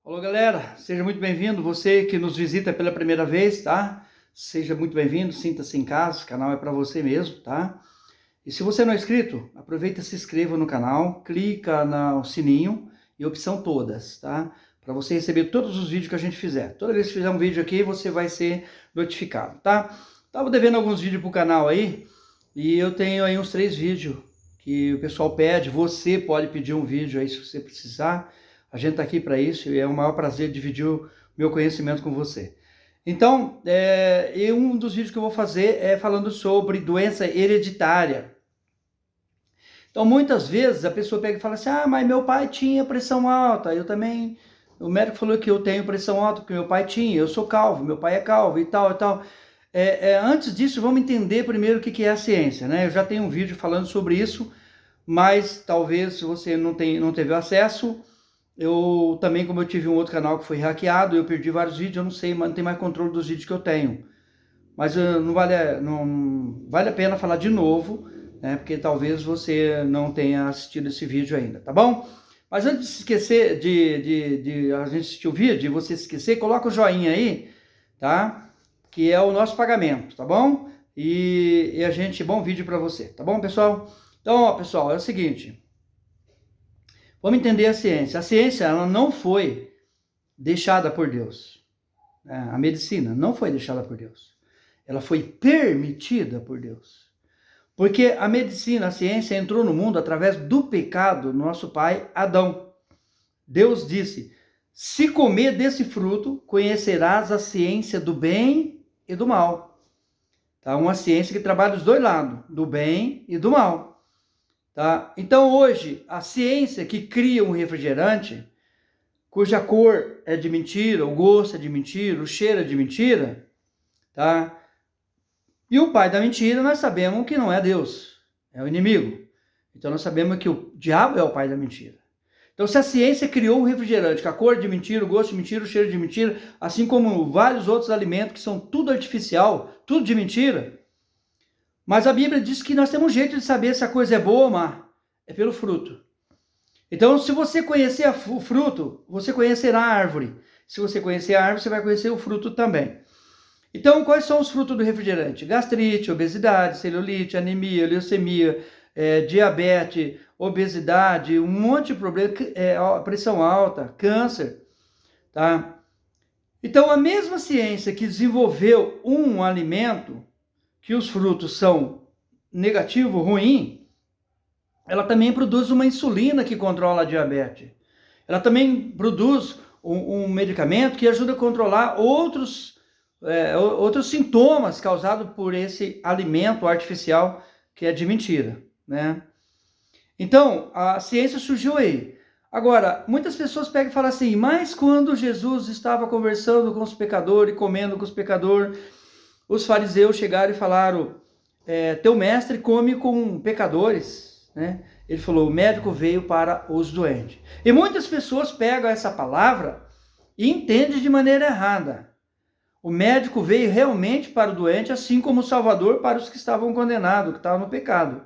Alô, galera, seja muito bem-vindo. Você que nos visita pela primeira vez, tá? Seja muito bem-vindo, sinta-se em casa, o canal é para você mesmo, tá? E se você não é inscrito, aproveita e se inscreva no canal, clica no sininho e opção todas, tá? Para você receber todos os vídeos que a gente fizer. Toda vez que fizer um vídeo aqui, você vai ser notificado, tá? Tava devendo alguns vídeos pro canal aí, e eu tenho aí uns 3 vídeos que o pessoal pede. Você pode pedir um vídeo aí se você precisar. A gente está aqui para isso e é o maior prazer dividir o meu conhecimento com você. Então, um dos vídeos que eu vou fazer é falando sobre doença hereditária. Então, muitas vezes a pessoa pega e fala assim: ah, mas meu pai tinha pressão alta, eu também. O médico falou que eu tenho pressão alta porque meu pai tinha, eu sou calvo, meu pai é calvo e tal e tal. Antes disso, vamos entender primeiro o que é a ciência, né? Eu já tenho um vídeo falando sobre isso, mas talvez se você não teve acesso. Eu também, como eu tive um outro canal que foi hackeado, eu perdi vários vídeos, eu não sei, mas não tem mais controle dos vídeos que eu tenho. Mas não vale a pena falar de novo, né? Porque talvez você não tenha assistido esse vídeo ainda, tá bom? Mas antes de se esquecer de a gente assistir o vídeo, e você se esquecer, coloca o joinha aí, tá? Que é o nosso pagamento, tá bom? E a gente, bom vídeo para você, tá bom, pessoal? Então, ó, pessoal, é o seguinte. Vamos entender a ciência. A ciência, ela não foi deixada por Deus. A medicina não foi deixada por Deus. Ela foi permitida por Deus. Porque a medicina, a ciência entrou no mundo através do pecado do nosso pai Adão. Deus disse: se comer desse fruto, conhecerás a ciência do bem e do mal. Tá? Uma ciência que trabalha dos dois lados, do bem e do mal. Tá? Então hoje, a ciência que cria um refrigerante, cuja cor é de mentira, o gosto é de mentira, o cheiro é de mentira, tá? E o pai da mentira nós sabemos que não é Deus, é o inimigo. Então nós sabemos que o diabo é o pai da mentira. Então se a ciência criou um refrigerante com a cor de mentira, o gosto de mentira, o cheiro de mentira, assim como vários outros alimentos que são tudo artificial, tudo de mentira, mas a Bíblia diz que nós temos um jeito de saber se a coisa é boa ou má. É pelo fruto. Então, se você conhecer o fruto, você conhecerá a árvore. Se você conhecer a árvore, você vai conhecer o fruto também. Então, quais são os frutos do refrigerante? Gastrite, obesidade, celulite, anemia, leucemia, diabetes, obesidade, um monte de problema, pressão alta, câncer. Tá? Então, a mesma ciência que desenvolveu um alimento que os frutos são negativo, ruim, ela também produz uma insulina que controla a diabetes. Ela também produz um medicamento que ajuda a controlar outros sintomas causados por esse alimento artificial que é de mentira, né? Então, a ciência surgiu aí. Agora, muitas pessoas pegam e falam assim: mas quando Jesus estava conversando com os pecadores e comendo com os pecadores, os fariseus chegaram e falaram: teu mestre come com pecadores, né? Ele falou: o médico veio para os doentes. E muitas pessoas pegam essa palavra e entendem de maneira errada. O médico veio realmente para o doente, assim como o Salvador para os que estavam condenados, que estavam no pecado.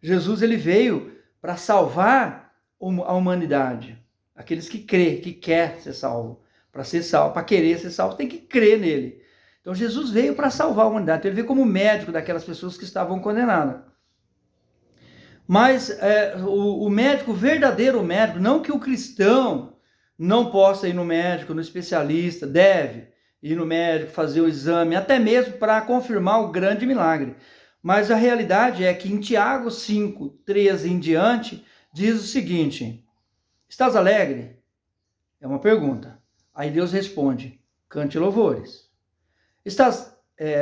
Jesus, ele veio para salvar a humanidade, aqueles que crê, que quer ser salvo. Para ser salvo, para querer ser salvo, tem que crer nele. Então Jesus veio para salvar a humanidade, então ele veio como médico daquelas pessoas que estavam condenadas. Mas o médico, o verdadeiro médico, não que o cristão não possa ir no médico, no especialista, deve ir no médico, fazer o exame, até mesmo para confirmar o grande milagre. Mas a realidade é que em Tiago 5, 13 em diante, diz o seguinte: estás alegre? É uma pergunta. Aí Deus responde: cante louvores. Estás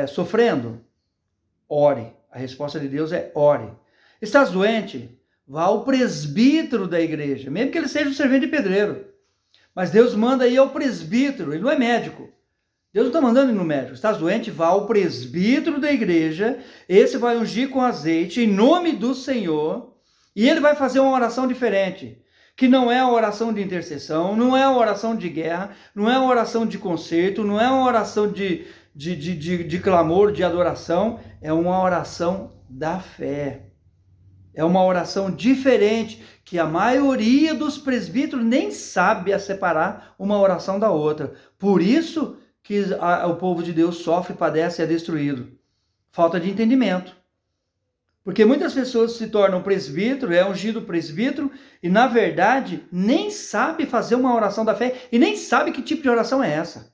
sofrendo? Ore. A resposta de Deus é ore. Estás doente? Vá ao presbítero da igreja, mesmo que ele seja um servente de pedreiro. Mas Deus manda ir ao presbítero, ele não é médico. Deus não está mandando ir no médico. Estás doente? Vá ao presbítero da igreja, esse vai ungir com azeite em nome do Senhor, e ele vai fazer uma oração diferente, que não é a oração de intercessão, não é a oração de guerra, não é a oração de conserto, não é uma oração de clamor, de adoração, é uma oração da fé. É uma oração diferente, que a maioria dos presbíteros nem sabe a separar uma oração da outra. Por isso que o povo de Deus sofre, padece e é destruído. Falta de entendimento. Porque muitas pessoas se tornam presbítero, é ungido presbítero, e na verdade nem sabe fazer uma oração da fé, e nem sabe que tipo de oração é essa.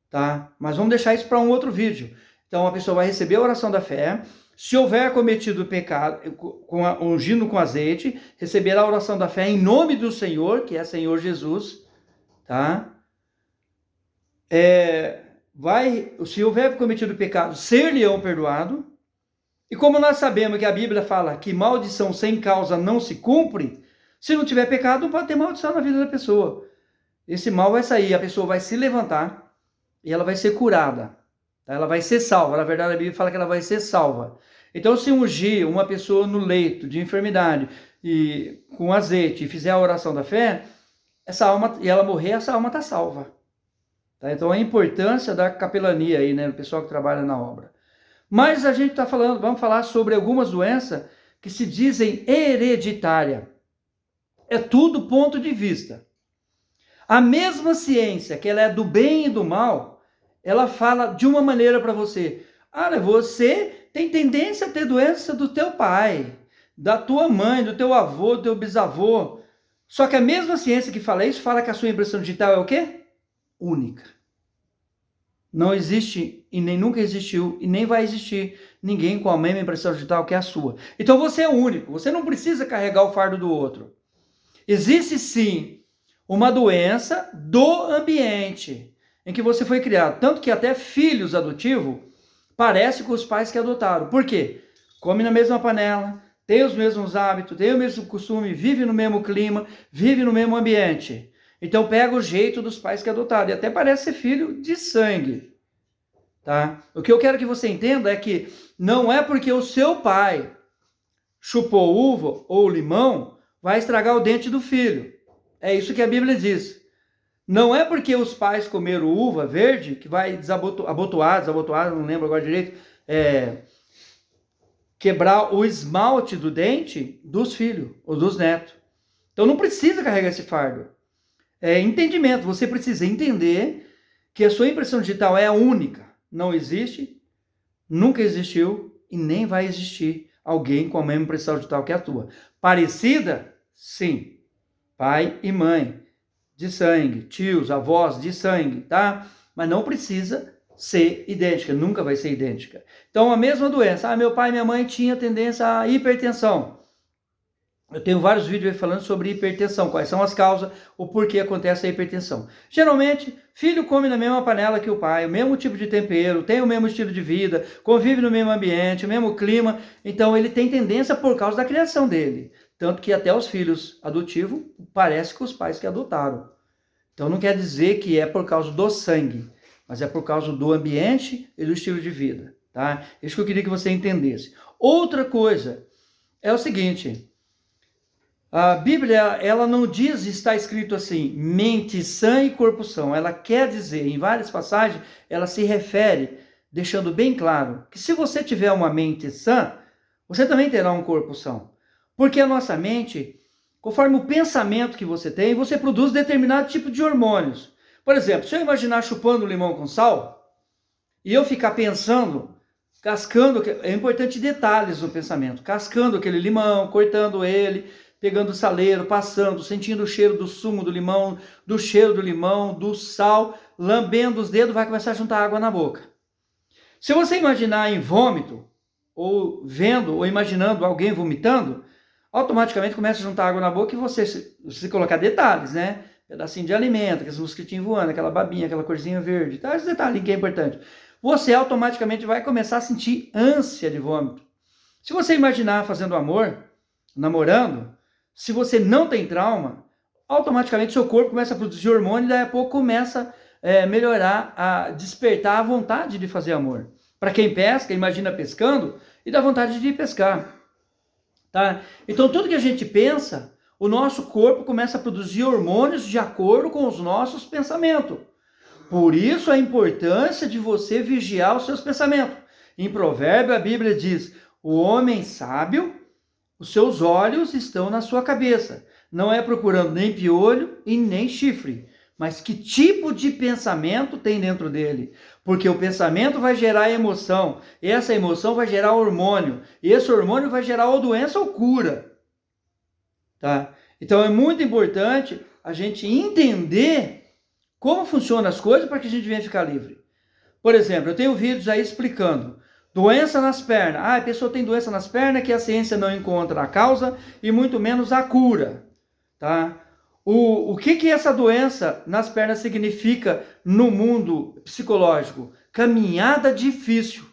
Tá? Mas vamos deixar isso para um outro vídeo. Então a pessoa vai receber a oração da fé, se houver cometido pecado, ungindo com azeite, receberá a oração da fé em nome do Senhor, que é Senhor Jesus, tá? Se houver cometido pecado, ser-lhe-ão perdoado. E como nós sabemos que a Bíblia fala que maldição sem causa não se cumpre, se não tiver pecado, não pode ter maldição na vida da pessoa. Esse mal vai sair, a pessoa vai se levantar e ela vai ser curada. Tá? Ela vai ser salva. Na verdade, a Bíblia fala que ela vai ser salva. Então, se ungir uma pessoa no leito de enfermidade e com azeite e fizer a oração da fé, essa alma, e ela morrer, essa alma está salva. Tá? Então, a importância da capelania aí, né, do pessoal que trabalha na obra. Mas a gente está falando, vamos falar sobre algumas doenças que se dizem hereditárias. É tudo ponto de vista. A mesma ciência, que ela é do bem e do mal, ela fala de uma maneira para você. Você tem tendência a ter doença do teu pai, da tua mãe, do teu avô, do teu bisavô. Só que a mesma ciência que fala isso, fala que a sua impressão digital é o quê? Única. Não existe e nem nunca existiu e nem vai existir ninguém com a mesma impressão digital que a sua. Então você é único, você não precisa carregar o fardo do outro. Existe sim uma doença do ambiente em que você foi criado. Tanto que até filhos adotivos parecem com os pais que adotaram. Por quê? Come na mesma panela, tem os mesmos hábitos, tem o mesmo costume, vive no mesmo clima, vive no mesmo ambiente. Então pega o jeito dos pais que adotaram. E até parece ser filho de sangue. Tá? O que eu quero que você entenda é que não é porque o seu pai chupou uva ou limão, vai estragar o dente do filho. É isso que a Bíblia diz. Não é porque os pais comeram uva verde que vai desabotoar, não lembro agora direito, quebrar o esmalte do dente dos filhos ou dos netos. Então não precisa carregar esse fardo. Entendimento, você precisa entender que a sua impressão digital é única. Não existe, nunca existiu e nem vai existir alguém com a mesma impressão digital que a tua. Parecida? Sim. Pai e mãe de sangue, tios, avós de sangue, tá? Mas não precisa ser idêntica, nunca vai ser idêntica. Então, a mesma doença. Meu pai e minha mãe tinham tendência à hipertensão. Eu tenho vários vídeos aí falando sobre hipertensão, quais são as causas, o porquê acontece a hipertensão. Geralmente, filho come na mesma panela que o pai, o mesmo tipo de tempero, tem o mesmo estilo de vida, convive no mesmo ambiente, o mesmo clima, então ele tem tendência por causa da criação dele. Tanto que até os filhos adotivos parecem com os pais que adotaram. Então não quer dizer que é por causa do sangue, mas é por causa do ambiente e do estilo de vida, tá? Isso que eu queria que você entendesse. Outra coisa é o seguinte... A Bíblia, ela não diz, está escrito assim, mente sã e corpo são. Ela quer dizer, em várias passagens, ela se refere, deixando bem claro, que se você tiver uma mente sã, você também terá um corpo são. Porque a nossa mente, conforme o pensamento que você tem, você produz determinado tipo de hormônios. Por exemplo, se eu imaginar chupando limão com sal, e eu ficar pensando, cascando, é importante detalhes no pensamento, cascando aquele limão, cortando ele, pegando o saleiro, passando, sentindo o cheiro do sumo do limão, do cheiro do limão, do sal, lambendo os dedos, vai começar a juntar água na boca. Se você imaginar em vômito, ou vendo, ou imaginando alguém vomitando, automaticamente começa a juntar água na boca e você colocar detalhes, né? Pedacinho de alimento, aqueles mosquitinhos voando, aquela babinha, aquela corzinha verde, tá? Esse detalhe que é importante. Você automaticamente vai começar a sentir ânsia de vômito. Se você imaginar fazendo amor, namorando, se você não tem trauma, automaticamente seu corpo começa a produzir hormônio e daí a pouco começa a melhorar, a despertar a vontade de fazer amor. Para quem pesca, imagina pescando e dá vontade de ir pescar. Tá? Então tudo que a gente pensa, o nosso corpo começa a produzir hormônios de acordo com os nossos pensamentos. Por isso a importância de você vigiar os seus pensamentos. Em Provérbio a Bíblia diz, o homem sábio Os seus olhos estão na sua cabeça. Não é procurando nem piolho e nem chifre, mas que tipo de pensamento tem dentro dele. Porque o pensamento vai gerar emoção, e essa emoção vai gerar hormônio, e esse hormônio vai gerar ou doença ou cura. Tá? Então é muito importante a gente entender como funcionam as coisas para que a gente venha ficar livre. Por exemplo, eu tenho vídeos aí explicando doença nas pernas. A pessoa tem doença nas pernas que a ciência não encontra a causa e muito menos a cura. Tá? O que essa doença nas pernas significa no mundo psicológico? Caminhada difícil.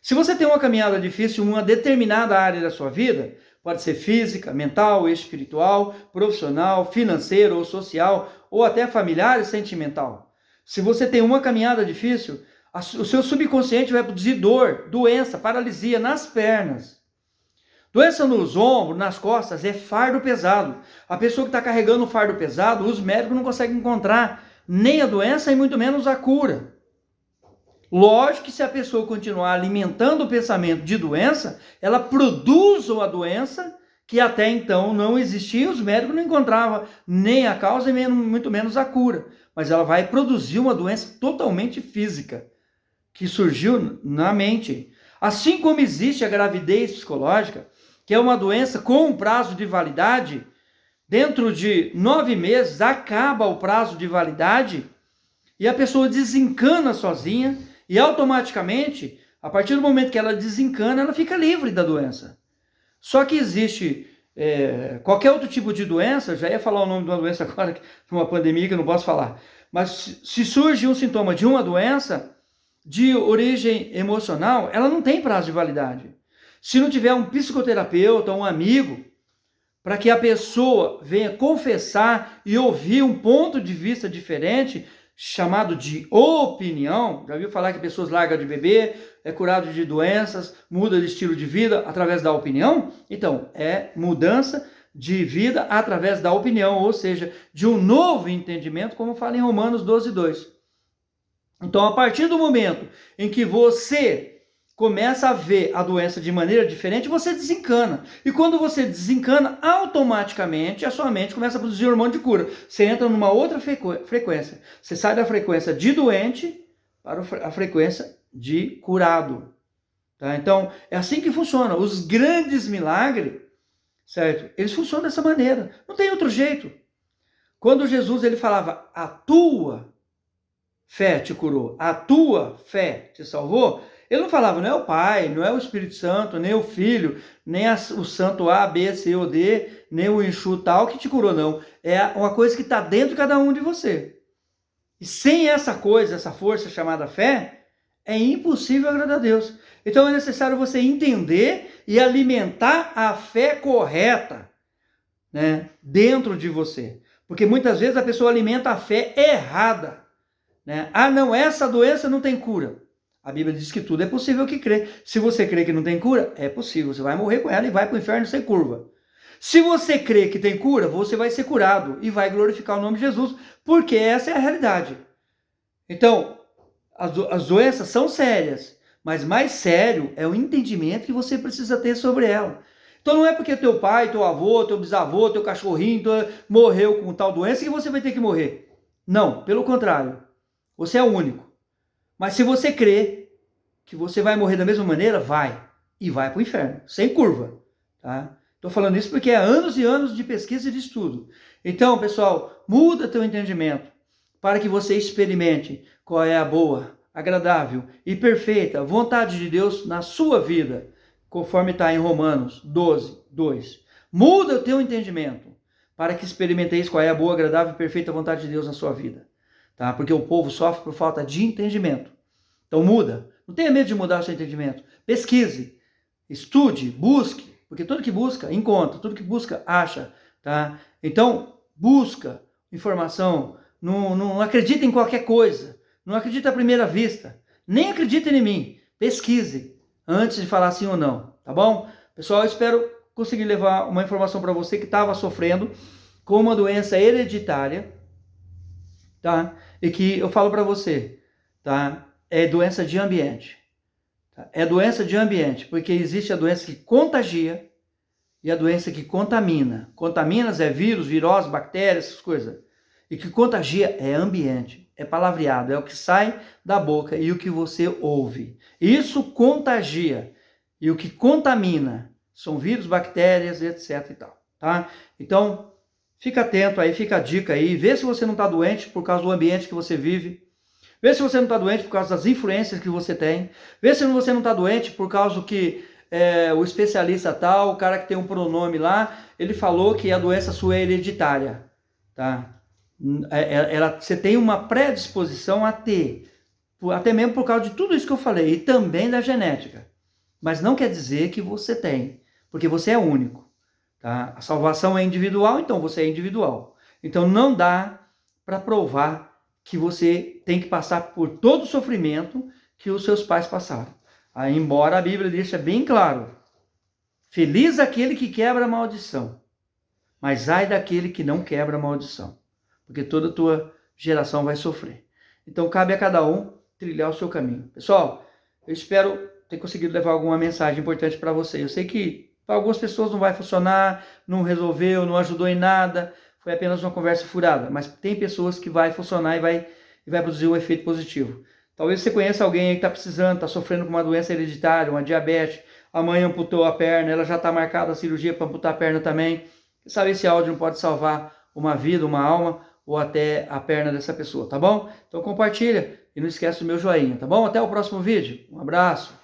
Se você tem uma caminhada difícil em uma determinada área da sua vida, pode ser física, mental, espiritual, profissional, financeiro ou social, ou até familiar e sentimental. Se você tem uma caminhada difícil, o seu subconsciente vai produzir dor, doença, paralisia nas pernas. Doença nos ombros, nas costas, é fardo pesado. A pessoa que está carregando um fardo pesado, os médicos não conseguem encontrar nem a doença e muito menos a cura. Lógico que se a pessoa continuar alimentando o pensamento de doença, ela produz uma doença que até então não existia, os médicos não encontravam nem a causa e muito menos a cura. Mas ela vai produzir uma doença totalmente física, que surgiu na mente. Assim como existe a gravidez psicológica, que é uma doença com um prazo de validade, dentro de 9 meses acaba o prazo de validade e a pessoa desencana sozinha e automaticamente, a partir do momento que ela desencana, ela fica livre da doença. Só que existe qualquer outro tipo de doença, já ia falar o nome de uma doença agora, uma pandemia que eu não posso falar, mas se surge um sintoma de uma doença de origem emocional, ela não tem prazo de validade. Se não tiver um psicoterapeuta, um amigo, para que a pessoa venha confessar e ouvir um ponto de vista diferente, chamado de opinião, já viu falar que pessoas largam de beber, é curado de doenças, muda de estilo de vida através da opinião? Então, é mudança de vida através da opinião, ou seja, de um novo entendimento, como fala em Romanos 12:2. Então, a partir do momento em que você começa a ver a doença de maneira diferente, você desencana. E quando você desencana, automaticamente a sua mente começa a produzir hormônio de cura. Você entra numa outra frequência. Você sai da frequência de doente para a frequência de curado. Tá? Então, é assim que funciona. Os grandes milagres, certo? Eles funcionam dessa maneira. Não tem outro jeito. Quando Jesus ele falava, a tua fé te curou, a tua fé te salvou, ele não falava, não é o Pai, não é o Espírito Santo, nem o Filho, nem o Santo A, B, C ou D, nem o Exu tal que te curou, não. É uma coisa que está dentro de cada um de você. E sem essa coisa, essa força chamada fé, é impossível agradar a Deus. Então é necessário você entender e alimentar a fé correta, né, dentro de você. Porque muitas vezes a pessoa alimenta a fé errada. Né? Ah, não, essa doença não tem cura. A Bíblia diz que tudo é possível que crê. Se você crê que não tem cura, é possível. Você vai morrer com ela e vai para o inferno sem curva. Se você crê que tem cura, você vai ser curado e vai glorificar o nome de Jesus, porque essa é a realidade. Então, as doenças são sérias, mas mais sério é o entendimento que você precisa ter sobre ela. Então não é porque teu pai, teu avô, teu bisavô, teu cachorrinho morreu com tal doença que você vai ter que morrer. Não, pelo contrário. Você é o único. Mas se você crê que você vai morrer da mesma maneira, vai. E vai para o inferno, sem curva. Tá? Estou falando isso porque é anos e anos de pesquisa e de estudo. Então, pessoal, muda teu entendimento para que você experimente qual é a boa, agradável e perfeita vontade de Deus na sua vida, conforme está em Romanos 12:2. Muda o teu entendimento para que experimenteis qual é a boa, agradável e perfeita vontade de Deus na sua vida. Tá? Porque o povo sofre por falta de entendimento. Então muda. Não tenha medo de mudar o seu entendimento. Pesquise, estude, busque. Porque tudo que busca, encontra. Tudo que busca, acha. Tá? Então, busca informação. Não acredita em qualquer coisa. Não acredita à primeira vista. Nem acredita em mim. Pesquise antes de falar sim ou não. Tá bom? Pessoal, eu espero conseguir levar uma informação para você que estava sofrendo com uma doença hereditária. Tá? E que eu falo para você, tá? É doença de ambiente. Tá? É doença de ambiente, porque existe a doença que contagia e a doença que contamina. Contaminas é vírus, virose, bactérias, essas coisas. E que contagia é ambiente, é palavreado, é o que sai da boca e o que você ouve. Isso contagia. E o que contamina são vírus, bactérias, etc e tal, tá? Então, fica atento aí, fica a dica aí, vê se você não está doente por causa do ambiente que você vive, vê se você não está doente por causa das influências que você tem, vê se você não está doente por causa que o especialista tal, o cara que tem um pronome lá, ele falou que a doença sua é hereditária, tá? Você tem uma predisposição a ter, até mesmo por causa de tudo isso que eu falei, e também da genética. Mas não quer dizer que você tem, porque você é único. Tá? A salvação é individual, então você é individual. Então não dá para provar que você tem que passar por todo o sofrimento que os seus pais passaram. Aí, embora a Bíblia deixe bem claro, feliz aquele que quebra a maldição, mas ai daquele que não quebra a maldição, porque toda a tua geração vai sofrer. Então cabe a cada um trilhar o seu caminho. Pessoal, eu espero ter conseguido levar alguma mensagem importante para você. Eu sei que para algumas pessoas não vai funcionar, não resolveu, não ajudou em nada, foi apenas uma conversa furada, mas tem pessoas que vai funcionar e vai produzir um efeito positivo. Talvez você conheça alguém aí que está precisando, está sofrendo com uma doença hereditária, uma diabetes, a mãe amputou a perna, ela já está marcada a cirurgia para amputar a perna também. Sabe, esse áudio não pode salvar uma vida, uma alma ou até a perna dessa pessoa, tá bom? Então compartilha e não esquece do meu joinha, tá bom? Até o próximo vídeo. Um abraço.